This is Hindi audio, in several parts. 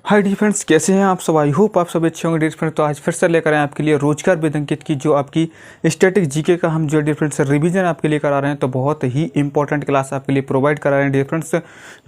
हाय डियर फ्रेंड्स, कैसे हैं आप सब। आई होप आप सब अच्छे होंगे डियर फ्रेंड्स। तो आज फिर से लेकर आए हैं आपके लिए रोजगार वेद अंकित की जो आपकी स्टैटिक जीके का हम जो डियर फ्रेंड्स रिवीजन आपके लिए करा रहे हैं। तो बहुत ही इंपॉर्टेंट क्लास आपके लिए प्रोवाइड करा रहे हैं डियर फ्रेंड्स,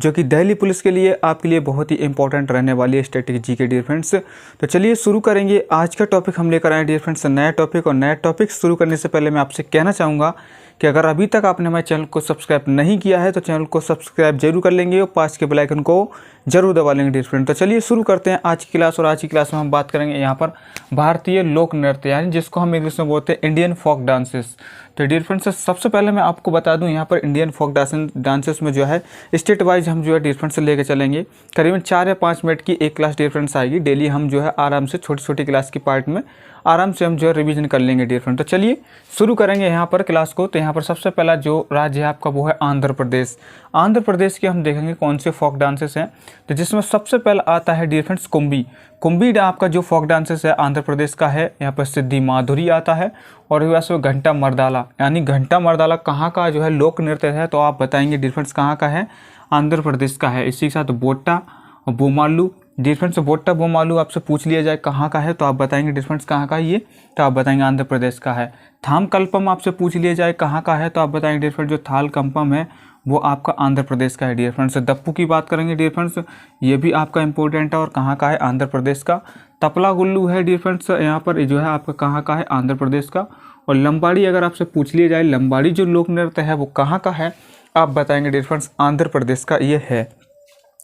जो कि दिल्ली पुलिस के लिए आपके लिए बहुत ही इंपॉर्टेंट रहने वाली है स्टैटिक जीके डियर फ्रेंड्स। तो चलिए शुरू करेंगे। आज का टॉपिक हम लेकर आए डियर फ्रेंड्स नया टॉपिक। और नया टॉपिक शुरू करने से पहले मैं आपसे कहना चाहूँगा कि अगर अभी तक आपने हमारे चैनल को सब्सक्राइब नहीं किया है तो चैनल को सब्सक्राइब जरूर कर लेंगे और पास के बेल आइकन को जरूर दबा लेंगे डियर फ्रेंड। तो चलिए शुरू करते हैं आज की क्लास। और आज की क्लास में हम बात करेंगे यहाँ पर भारतीय लोक नृत्य, यानी जिसको हम इंग्लिश में बोलते हैं इंडियन फोक डांसेस। तो डियर फ्रेंड्स, सबसे पहले मैं आपको बता दूं यहाँ पर इंडियन फोक डांसेस में जो है स्टेट वाइज हम जो है डियर फ्रेंड्स लेके चलेंगे। करीबन 4 या 5 मिनट की एक क्लास डियर फ्रेंड्स आएगी। डेली हम जो है आराम से छोटी छोटी क्लास की पार्ट में आराम से हम जो है रिवीजन कर लेंगे डियर फ्रेंड। तो चलिए शुरू करेंगे यहाँ पर क्लास को। तो यहाँ पर सबसे पहला जो राज्य है आपका वो है आंध्र प्रदेश। आंध्र प्रदेश के हम देखेंगे कौन से फोक डांसेस हैं। तो जिसमें सबसे पहला आता है डियर फ्रेंड्स कुंभी। कुंभी आपका जो फोक डांसेस है आंध्र प्रदेश का है। यहाँ पर सिद्धि माधुरी आता है और वैसे घंटा मर्दाला, यानी घंटा मर्दाला कहाँ का जो है लोक नृत्य है। तो आप बताएंगे डियर फ्रेंड्स कहाँ का है, आंध्र प्रदेश का है। इसी के साथ बोट्टा और बोमालू डियर फ्रेंड्स, बोट्टा बोमालू आपसे पूछ लिया जाए कहाँ का है तो आप बताएंगे डियर फ्रेंड्स कहाँ का है ये, तो आप बताएंगे आंध्र प्रदेश का है। थाम कल्पम आपसे पूछ लिया जाए कहाँ का है तो आप बताएंगे डियर फ्रेंड्स जो थाल कंपम है वो आपका आंध्र प्रदेश का है डियर फ्रेंड्स। दप्पू की बात करेंगे डियर फ्रेंड्स, ये भी आपका इंपॉर्टेंट है और कहाँ का है, आंध्र प्रदेश का। तपला गुल्लू है डियर फ्रेंड्स, यहाँ पर जो है आपका कहाँ का है, आंध्र प्रदेश का। और लंबाड़ी अगर आपसे पूछ लिया जाए लंबाड़ी जो लोक नृत्य है वो कहाँ का है, आप बताएंगे डियर फ्रेंड्स आंध्र प्रदेश का ये है।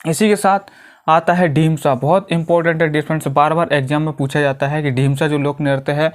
इसी के साथ आता है ढीमसा, बहुत इंपॉर्टेंट है डियर फ्रेंड्स, बार बार एग्जाम में पूछा जाता है कि ढीमसा जो लोक नृत्य है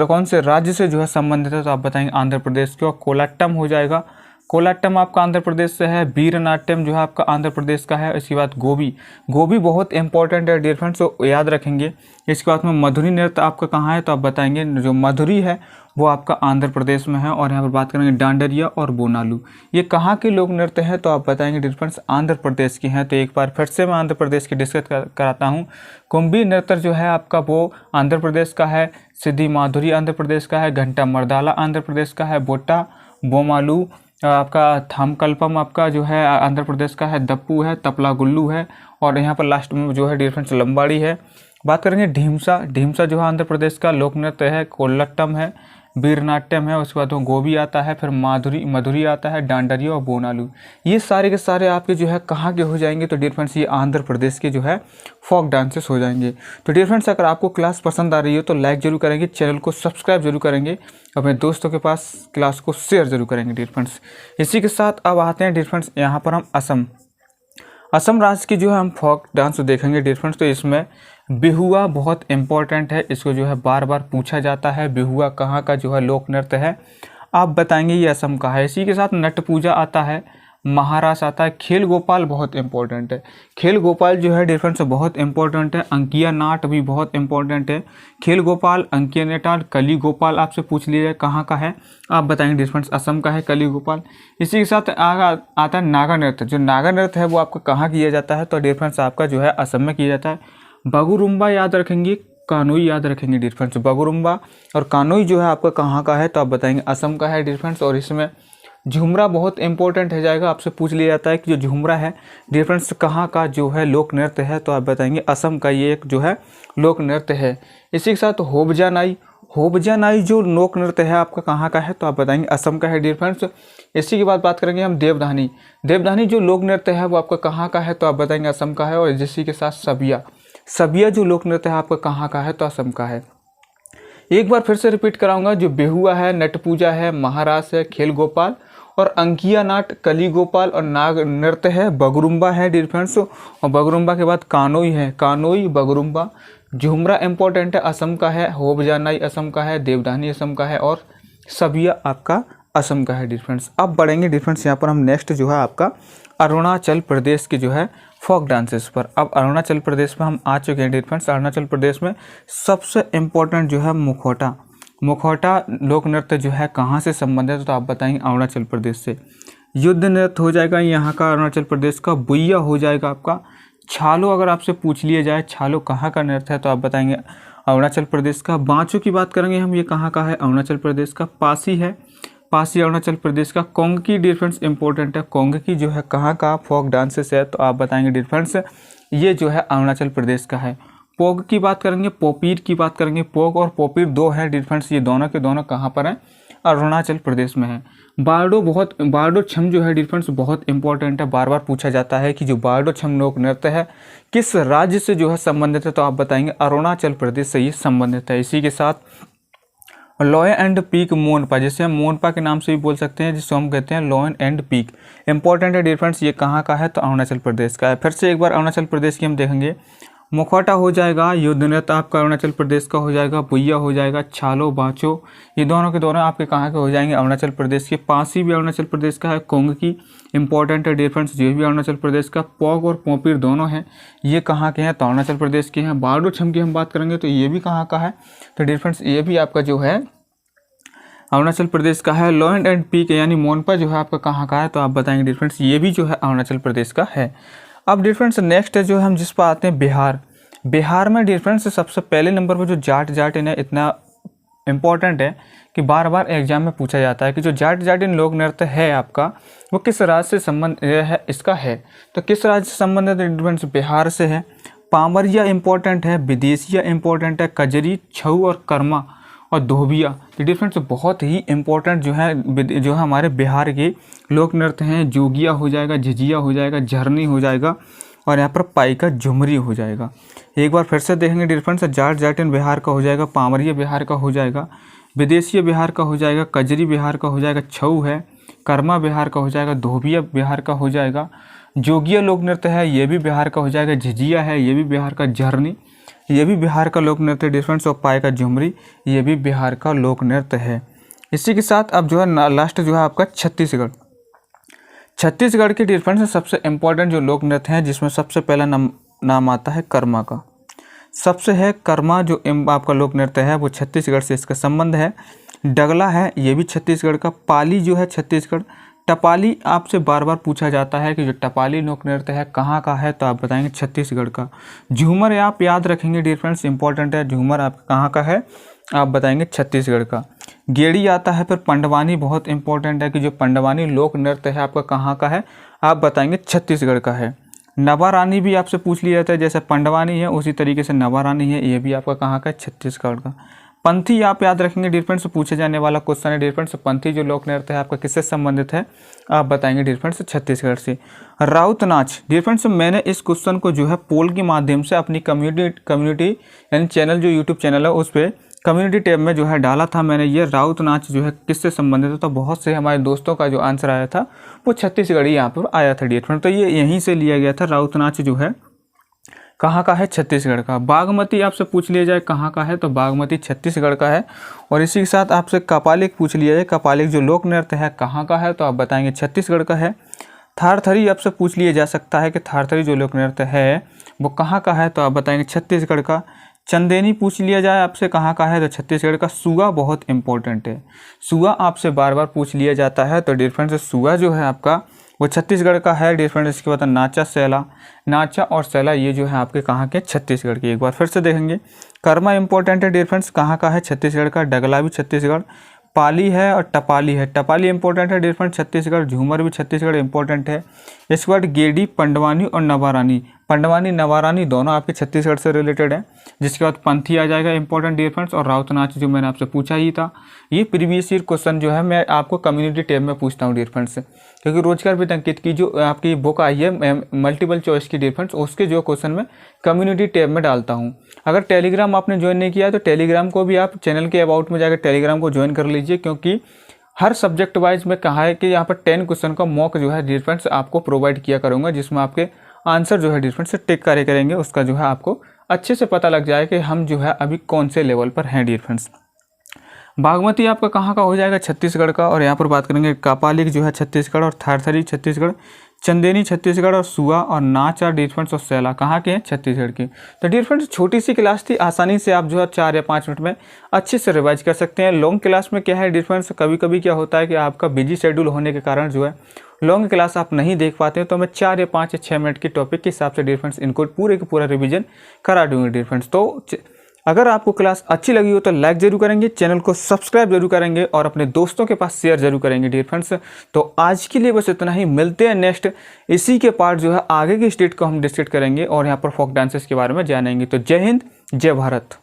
कौन से राज्य से जो है संबंधित है, तो आप बताएंगे आंध्र प्रदेश के। और कोलाट्टम हो जाएगा, कोलाट्टम आपका आंध्र प्रदेश से है। वीरनाट्यम जो है आपका आंध्र प्रदेश का है। इसके बाद गोभी, गोभी बहुत इंपॉर्टेंट है डियर फ्रेंड्स, तो याद रखेंगे। इसके बाद में मधुरी नृत्य आपका कहाँ है तो आप बताएंगे जो मधुरी है वो आपका आंध्र प्रदेश में है। और यहाँ पर बात करेंगे डांडरिया और बोनालू, ये कहाँ के लोक नृत्य है तो आप बताएंगे डियर फ्रेंड्स आंध्र प्रदेश के हैं। तो एक बार फिर से मैं आंध्र प्रदेश की डिस्कस कराता हूँ। कुंभी नृत्य जो है आपका वो आंध्र प्रदेश का है। सिद्धि माधुरी आंध्र प्रदेश का है। घंटा मर्दाला आंध्र प्रदेश का है। बोट्टा बोमालू आपका, थामकल्पम आपका जो है आंध्र प्रदेश का है। दप्पू है, तपला गुल्लू है और यहाँ पर लास्ट में जो है डियर फ्रेंड्स लंबाड़ी है। बात करेंगे ढीमसा, ढीमसा जो है आंध्र प्रदेश का लोक नृत्य है। कोल्लट्टम है, वीरनाट्यम है, उसके बाद गोभी आता है, फिर मधुरी आता है, डांडरिया और बोनालू। ये सारे के सारे आपके जो है कहाँ के हो जाएंगे तो डियर फ्रेंड्स ये आंध्र प्रदेश के जो है फोक डांसेस हो जाएंगे। तो डियर फ्रेंड्स अगर आपको क्लास पसंद आ रही है तो लाइक जरूर करेंगे, चैनल को सब्सक्राइब जरूर करेंगे, अपने दोस्तों के पास क्लास को शेयर जरूर करेंगे डियर फ्रेंड्स। इसी के साथ अब आते हैं डियर फ्रेंड्स यहाँ पर हम असम राज्य की जो है हम फोक डांस देखेंगे डियर फ्रेंड्स। तो इसमें बिहुआ बहुत इंपॉर्टेंट है, इसको जो है बार बार पूछा जाता है बिहुआ कहाँ का जो है लोक नृत्य है, आप बताएंगे ये असम का है। इसी के साथ नट पूजा आता है, महाराष्ट्र आता है। खेल गोपाल बहुत इंपॉर्टेंट है, खेल गोपाल जो है डियर फ्रेंड्स बहुत इंपॉर्टेंट है। अंकिया नाट भी बहुत इंपॉर्टेंट है। खेल गोपाल, अंकिया नाट, कली गोपाल आपसे पूछ लिया जाए कहाँ का है, आप बताएंगे डियर फ्रेंड्स असम का है कली गोपाल। इसी के साथ आता है नागा नृत्य। जो नागा नृत्य है वो आपका कहाँ किया जाता है तो डियर फ्रेंड्स आपका जो है असम में किया जाता है। बगुरुम्बा याद रखेंगे, कानोई याद रखेंगे डियर फ्रेंड्स। बगुरुम्बा और कानोई जो है आपका कहाँ का है तो आप बताएंगे असम का है डियर फ्रेंड्स। और इसमें झुमरा बहुत इंपॉर्टेंट है जाएगा, आपसे पूछ लिया जाता है कि जो झुमरा है डियर फ्रेंड्स कहाँ का जो है लोक नृत्य है तो आप बताएंगे असम का ये एक जो है लोक नृत्य है। इसी के साथ होबजा नाई जो लोक नृत्य है आपका कहाँ का है तो आप बताएंगे असम का है डियर फ्रेंड्स। इसी के बाद बात करेंगे हम देवधानी जो लोक नृत्य है वो आपका कहाँ का है तो आप बताएंगे असम का है। और इसी के साथ सबिया जो लोक नृत्य है आपका कहाँ का है तो असम का है। एक बार फिर से रिपीट कराऊंगा, जो बेहुआ है, नट पूजा है, महारास है, खेल गोपाल और अंकिया नाट, कली गोपाल और नाग नृत्य है, बगुरुम्बा है डियर फ्रेंड्स। और बगुरुम्बा के बाद कानोई है, कानोई बगुरुम्बा। झुमरा इंपॉर्टेंट है, असम का है। होबजानाई असम का है। देवधानी असम का है और सबिया आपका असम का है डियर फ्रेंड्स। अब बढ़ेंगे डियर फ्रेंड्स यहाँ पर हम नेक्स्ट जो है आपका अरुणाचल प्रदेश की जो है फोक डांसेस पर। अब अरुणाचल प्रदेश में हम आ चुके हैं डियर फ्रेंड्स। अरुणाचल प्रदेश में सबसे इम्पोर्टेंट जो है मुखौटा लोक नृत्य जो है कहाँ से संबंधित है तो आप बताएंगे अरुणाचल प्रदेश से। युद्ध नृत्य हो जाएगा यहाँ का अरुणाचल प्रदेश का। बुइया हो जाएगा आपका। छालो अगर आपसे पूछ लिया जाए छालो कहाँ का नृत्य है तो आप बताएंगे अरुणाचल प्रदेश का। बाँचो की बात करेंगे हम, ये कहाँ का है, अरुणाचल प्रदेश का। पासी है, पासी अरुणाचल प्रदेश का। कोंगकी डियर फ्रेंड्स इंपॉर्टेंट है, कोंगकी जो है कहाँ का फोक डांसेस है तो आप बताएंगे डियर फ्रेंड्स ये जो है अरुणाचल प्रदेश का है। पोग की बात करेंगे, पोपीर की बात करेंगे। पोग और पोपीर दो है डियर फ्रेंड्स, ये दोनों के दोनों कहाँ पर हैं? अरुणाचल प्रदेश में है। बारडो छम जो है डियर फ्रेंड्स बहुत इंपॉर्टेंट है, बार बार पूछा जाता है कि जो बारडो छम लोक नृत्य है किस राज्य से जो है संबंधित है, तो आप बताएंगे अरुणाचल प्रदेश से ये संबंधित है। इसी के साथ लॉयन एंड पीक मोनपा, जैसे हम मोनपा के नाम से भी बोल सकते हैं, जिसको हम कहते हैं लॉयन एंड पीक, इंपॉर्टेंट है डियर फ्रेंड्स, ये कहाँ का है? तो अरुणाचल प्रदेश का है। फिर से एक बार अरुणाचल प्रदेश की हम देखेंगे, मुखौटा हो जाएगा, युद्ध नृत्य आपका अरुणाचल प्रदेश का हो जाएगा, बुइया हो जाएगा, छालो बाचो, ये दोनों के दोनों आपके कहाँ के हो जाएंगे? अरुणाचल प्रदेश के। पासी भी अरुणाचल प्रदेश का है। कोंग की इंपॉर्टेंट है डियर फ्रेंड्स, ये भी अरुणाचल प्रदेश का। पोग और पोपीर दोनों हैं, ये कहाँ के हैं? तो अरुणाचल प्रदेश के हैं। बारडो छम की हम बात करेंगे तो ये भी कहाँ का है? तो डियर फ्रेंड्स ये भी आपका जो है अरुणाचल प्रदेश का है। लॉयन एंड पीक यानी मोनपा जो है आपका कहाँ का है? तो आप बताएंगे डियर फ्रेंड्स ये भी जो है अरुणाचल प्रदेश का है। अब डियर फ्रेंड्स नेक्स्ट है जो हम जिस पर आते हैं बिहार। बिहार में डियर फ्रेंड्स सबसे पहले नंबर पर जो जाट इन है, इतना इम्पॉर्टेंट है कि बार बार एग्जाम में पूछा जाता है कि जो जाट इन लोक नृत्य है आपका वो किस राज्य से संबंध है इसका है। तो किस राज्य से संबंधित है? डियर फ्रेंड्स बिहार से है। पामरिया इंपॉर्टेंट है, विदेशिया इंपॉर्टेंट है, कजरी, छऊ और कर्मा और धोबिया, तो डियर फ्रेंड्स बहुत ही इंपॉर्टेंट जो है हमारे बिहार के लोक नृत्य हैं। जोगिया हो जाएगा, झिझिया हो जाएगा, झरनी हो जाएगा और यहाँ पर पाइका झुमरी हो जाएगा। एक बार फिर से देखेंगे डियर फ्रेंड्स, जाट इन बिहार का हो जाएगा, पामरिया बिहार का हो जाएगा, विदेशिया बिहार का हो जाएगा, कजरी बिहार का हो जाएगा, छऊ है, कर्मा बिहार का हो जाएगा, धोबिया बिहार का हो जाएगा, जोगिया लोक नृत्य है ये भी बिहार का हो जाएगा, झिझिया है ये भी बिहार का, झरनी ये भी बिहार का लोक नृत्य डियर फ्रेंड्स, और पाइका झुमरी ये भी बिहार का लोक नृत्य है। इसी के साथ अब जो है लास्ट जो है आपका छत्तीसगढ़। छत्तीसगढ़ के डियर फ्रेंड्स सबसे इम्पोर्टेंट जो लोक नृत्य है जिसमें सबसे पहला नाम आता है कर्मा का। सबसे है कर्मा जो आपका लोक नृत्य है वो छत्तीसगढ़ से इसका संबंध है। डगला है ये भी छत्तीसगढ़ का। पाली जो है छत्तीसगढ़। टपाली आपसे बार बार पूछा जाता है कि जो टपाली लोक नृत्य है कहाँ का है, तो आप बताएंगे छत्तीसगढ़ का। झूमर आप याद रखेंगे डियर फ्रेंड्स, इंपॉर्टेंट है, झूमर आपका कहाँ का है, आप बताएंगे छत्तीसगढ़ का। गेड़ी आता है। फिर पंडवानी बहुत इंपॉर्टेंट है कि जो पंडवानी लोक नृत्य है आपका कहाँ का है, आप बताएंगे छत्तीसगढ़ का है। नवा रानी भी आपसे पूछ लिया जाता है, जैसे पंडवानी है उसी तरीके से नवा रानी है, ये भी आपका कहाँ का है, छत्तीसगढ़ का। पंथी आप याद रखेंगे डियर फ्रेंड्स, पूछे जाने वाला क्वेश्चन है डियर फ्रेंड्स, पंथी जो लोक नृत्य है आपका किससे संबंधित है, आप बताएंगे डियर फ्रेंड्स छत्तीसगढ़ से। राउत नाच डियर फ्रेंड्स, मैंने इस क्वेश्चन को जो है पोल के माध्यम से अपनी कम्युनिटी यानी चैनल जो यूट्यूब चैनल है उस पर कम्युनिटी टैब में जो है डाला था मैंने, ये राउत नाच जो है किससे संबंधित है, तो बहुत से हमारे दोस्तों का जो आंसर आया था वो छत्तीसगढ़ी यहाँ पर आया था डियर फ्रेंड, तो ये यहीं से लिया गया था। राउत नाच जो है कहाँ का है, छत्तीसगढ़ का। बागमती आपसे पूछ लिया जाए कहाँ का है, तो बागमती छत्तीसगढ़ का है। और इसी के साथ आपसे कपालिक पूछ लिया जाए, कपालिक जो लोक नृत्य है कहाँ का है, तो आप बताएंगे छत्तीसगढ़ का है। थारथरी आपसे पूछ लिया जा सकता है कि थारथरी जो लोक नृत्य है वो कहाँ का है, तो आप बताएंगे छत्तीसगढ़ का। चंदेनी पूछ लिया जाए आपसे कहाँ का है, तो छत्तीसगढ़ का। सुआ बहुत इंपॉर्टेंट है, सुआ आपसे बार बार पूछ लिया जाता है, तो डियर फ्रेंड्स सुआ जो है आपका वो छत्तीसगढ़ का है डियर फ्रेंड्स। इसके बाद नाचा सैला, नाचा और सैला ये जो है आपके कहाँ के, छत्तीसगढ़ के। एक बार फिर से देखेंगे, कर्मा इंपॉर्टेंट है डियर फ्रेंड्स, कहाँ का है, छत्तीसगढ़ का। डगला भी छत्तीसगढ़। पाली है और टपाली है, टपाली इंपॉर्टेंट है डियर फ्रेंड्स छत्तीसगढ़। झूमर भी छत्तीसगढ़ इंपॉर्टेंट है। इसके बाद गेडी, पंडवानी और नवारानी, पंडवानी नवारानी दोनों आपके छत्तीसगढ़ से रिलेटेड है। जिसके बाद पंथी आ जाएगा इंपॉर्टेंट डियर फ्रेंड्स, और राउत नाच जो मैंने आपसे पूछा ही था। ये प्रीवियस ईयर क्वेश्चन जो है मैं आपको कम्युनिटी टैब में पूछता हूँ डियर फ्रेंड्स, क्योंकि रोजगार विद अंकित की जो आपकी बुक आई है मल्टीपल चॉइस की डियर फ्रेंड्स, उसके जो क्वेश्चन मैं कम्युनिटी टैब में डालता हूँ। अगर टेलीग्राम आपने ज्वाइन नहीं किया है तो टेलीग्राम को भी आप चैनल के अबाउट में जाकर टेलीग्राम को ज्वाइन कर लीजिए, क्योंकि हर सब्जेक्ट वाइज में कहा है कि यहाँ पर 10 क्वेश्चन का मॉक जो है डियर फ्रेंड्स आपको प्रोवाइड किया करूँगा, जिसमें आपके आंसर जो है डियर फ्रेंड्स टिक कार्य करेंगे, उसका जो है आपको अच्छे से पता लग जाए कि हम जो है अभी कौन से लेवल पर हैं डियर फ्रेंड्स। बागमती आपका कहाँ का हो जाएगा, छत्तीसगढ़ का। और यहाँ पर बात करेंगे कपालिक जो है छत्तीसगढ़, और थारथरी छत्तीसगढ़, चंदेनी छत्तीसगढ़, और सुआ और नाच और डियर फ्रेंड्स और सैला कहाँ के हैं, छत्तीसगढ़ के। तो डियर फ्रेंड्स छोटी सी क्लास थी, आसानी से आप जो है 4 या 5 मिनट में अच्छे से रिवाइज कर सकते हैं। लॉन्ग क्लास में क्या है डियर फ्रेंड्स, कभी कभी क्या होता है कि आपका बिजी शेड्यूल होने के कारण जो है लॉन्ग क्लास आप नहीं देख पाते हैं, तो मैं 4 या 5 या 6 मिनट के टॉपिक के हिसाब से डियर फ्रेंड्स इनको पूरे का पूरा रिवीजन करा दूंगी डियर फ्रेंड्स। तो अगर आपको क्लास अच्छी लगी हो तो लाइक जरूर करेंगे, चैनल को सब्सक्राइब जरूर करेंगे और अपने दोस्तों के पास शेयर जरूर करेंगे डियर फ्रेंड्स। तो आज के लिए बस इतना ही, मिलते हैं नेक्स्ट इसी के पार्ट जो है आगे के स्टेट को हम डिस्कस करेंगे और यहाँ पर फोक डांसेस के बारे में जानेंगे। तो जय हिंद, जय भारत।